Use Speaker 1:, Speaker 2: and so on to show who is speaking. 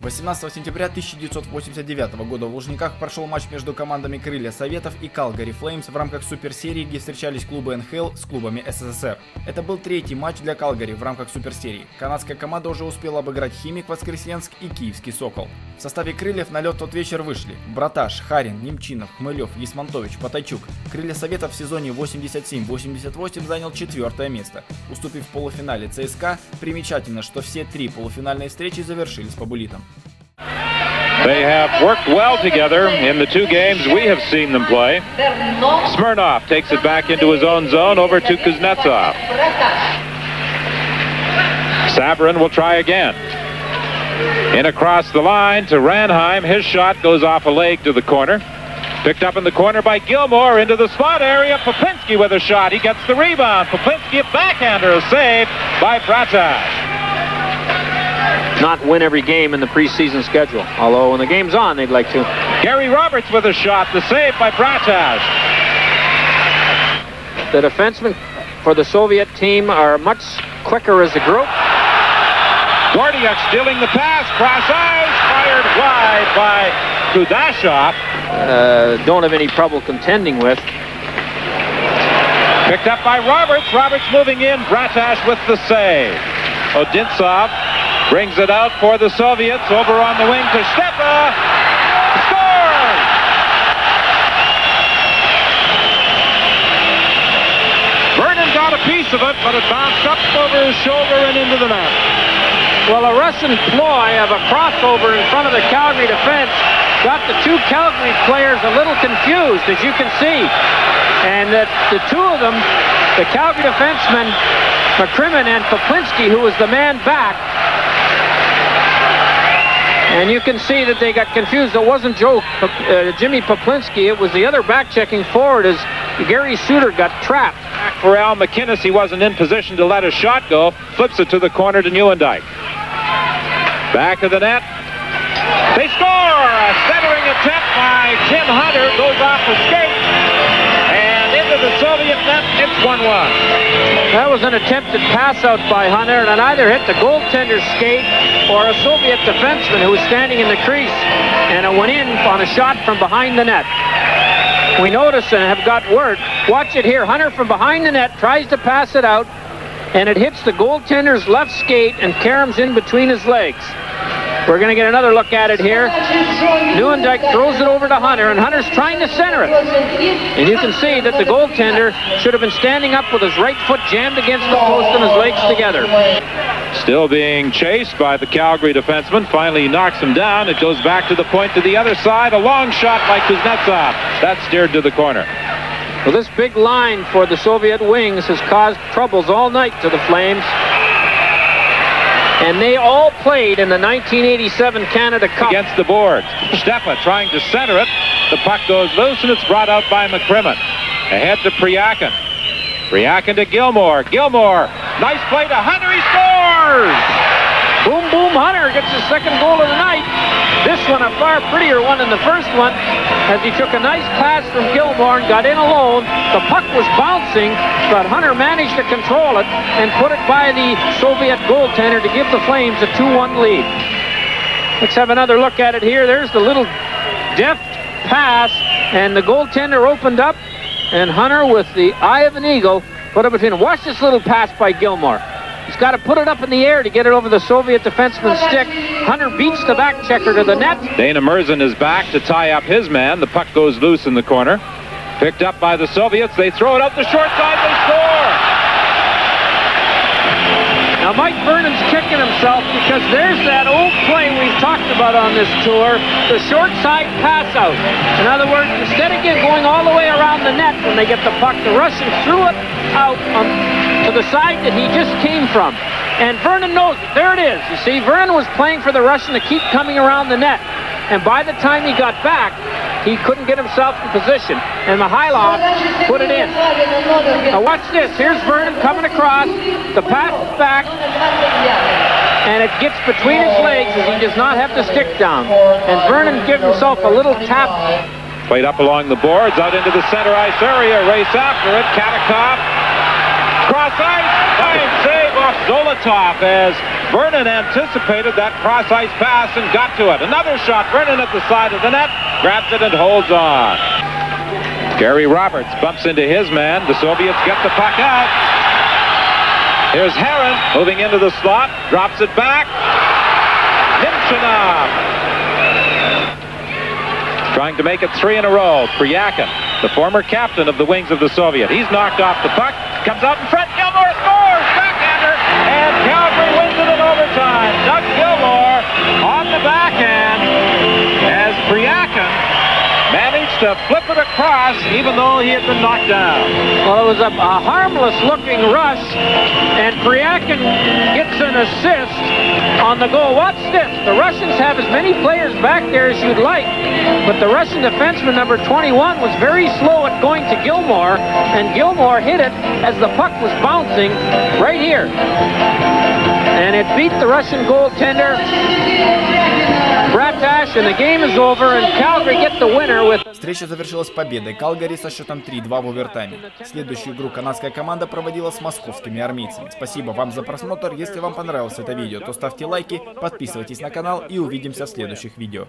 Speaker 1: 18 сентября 1989 года в Лужниках прошел матч между командами Крылья Советов и Калгари Флеймз в рамках Суперсерии, где встречались клубы НХЛ с клубами СССР. Это был третий матч для Калгари в рамках Суперсерии. Канадская команда уже успела обыграть Химик Воскресенск и Киевский Сокол. В составе Крыльев на лед в тот вечер вышли Браташ, Харин, Немчинов, Хмылев, Есмантович, Потайчук. Крылья Советов в сезоне 87-88 занял 4-е место, уступив в полуфинале ЦСКА. Примечательно, что все три полуфинальные встречи завершились по буллитам.
Speaker 2: They have worked well together in the two games we have seen them play. Smirnov takes it back into his own zone over to Kuznecov. Sabrin will try again. In across the line to Ranheim. His shot goes off a leg to the corner. Picked up in the corner by Gilmore into the slot area. Popinski with a shot. He gets the rebound. Popinski a backhander. A save by Bratаш.
Speaker 3: Not win every game in the preseason schedule, although when the game's on, they'd like to.
Speaker 2: Gary Roberts with a shot, the save by Bratаш.
Speaker 3: The defensemen for the Soviet team are much quicker as a group.
Speaker 2: Gordiuk stealing the pass, cross ice, fired wide by Kudashov.
Speaker 3: Don't have any trouble contending with.
Speaker 2: Picked up by Roberts, Roberts moving in, Bratаш with the save. Odintsov brings it out for the Soviets, over on the wing to Штепа. Scores! Vernon got a piece of it, but it bounced up over his shoulder and into the net.
Speaker 3: Well, a Russian ploy of a crossover in front of the Calgary defense got the two Calgary players a little confused, as you can see. And the two of them, the Calgary defensemen, McCrimmon and Popinski, who was the man back, and you can see that they got confused. It wasn't Jimmy Popinski, it was the other back checking forward as Gary Suter got trapped.
Speaker 2: For Al McInnes, he wasn't in position to let a shot go. Flips it to the corner to Nieuwendyk. Back of the net. They score! A centering attempt by Т.Хантер goes off the skate. And into the Soviet net, it's 1-1.
Speaker 3: That was an attempted pass out by Hunter, and it either hit the goaltender's skate or a Soviet defenseman who was standing in the crease, and it went in on a shot from behind the net. We notice and have got word. Watch it here. Hunter from behind the net tries to pass it out, and it hits the goaltender's left skate and caroms in between his legs. We're going to get another look at it here. Nieuwendyk throws it over to Hunter, and Hunter's trying to center it. And you can see that the goaltender should have been standing up with his right foot jammed against the post and his legs together.
Speaker 2: Still being chased by the Calgary defenseman. Finally, he knocks him down. It goes back to the point to the other side. A long shot by Kuznetsov. That's steered to the corner.
Speaker 3: Well, this big line for the Soviet wings has caused troubles all night to the Flames. And they all played in the 1987 Canada Cup.
Speaker 2: Against the boards. Штепа trying to center it. The puck goes loose and it's brought out by McCrimmon. Ahead to Priakin. Priakin to Gilmore. Gilmore. Nice play to Hunter. He scores!
Speaker 3: Boom, boom, Hunter gets his second goal of the night. This one a far prettier one than the first one, as he took a nice pass from Gilmore and got in alone. The puck was bouncing, but Hunter managed to control it and put it by the Soviet goaltender to give the Flames a 2-1 lead. Let's have another look at it here. There's the little deft pass, and the goaltender opened up, and Hunter, with the eye of an eagle, put it between them. Watch this little pass by Gilmore. He's got to put it up in the air to get it over the Soviet defenseman's stick. Hunter beats the back checker to the net.
Speaker 2: Dana Murzin is back to tie up his man. The puck goes loose in the corner. Picked up by the Soviets. They throw it up the short side. They score!
Speaker 3: Now Mike Vernon's kicking himself because there's that old play we've talked about on this tour, the short side pass out. In other words, instead of going all the way around the net when they get the puck, the Russian threw it out to the side that he just came from. And Vernon knows it. There it is. You see, Vernon was playing for the Russian to keep coming around the net. And by the time he got back, he couldn't get himself in position. And Mikhailov put it in. Now watch this. Here's Vernon coming across. The pass is back. And it gets between his legs as he does not have the stick down. And Vernon gives himself a little tap.
Speaker 2: Played up along the boards, out into the center ice area. Race after it. Kadykov. Cross ice. Fine save off Zolotov as Vernon anticipated that cross-ice pass and got to it. Another shot, Vernon at the side of the net, grabs it and holds on. Gary Roberts bumps into his man. The Soviets get the puck out. Here's Harrin moving into the slot, drops it back. Nemchinov trying to make it 3 in a row. Priyakin, the former captain of the wings of the Soviet. He's knocked off the puck, comes out in front. Gilmore scores! Backhander! And Calgary wins it in overtime. Doug Gilmore on the backhand as Priyakin managed to flip it across even though he had been knocked down.
Speaker 3: Well, it was a harmless-looking rush, and Priyakin gets an assist on the goal. Watch this. The Russians have as many players back there as you'd like, but the Russian defenseman, number 21, was very slow at going to Gilmore, and Gilmore hit it as the puck was bouncing right here. And it beat the Russian goaltender, Bratаш, and the game is over, and Calgary get the winner with...
Speaker 1: Встреча завершилась победой Калгари со счетом 3-2 в овертайме. Следующую игру канадская команда проводила с московскими армейцами. Спасибо вам за просмотр. Если вам понравилось это видео, то ставьте лайки, подписывайтесь на канал и увидимся в следующих видео.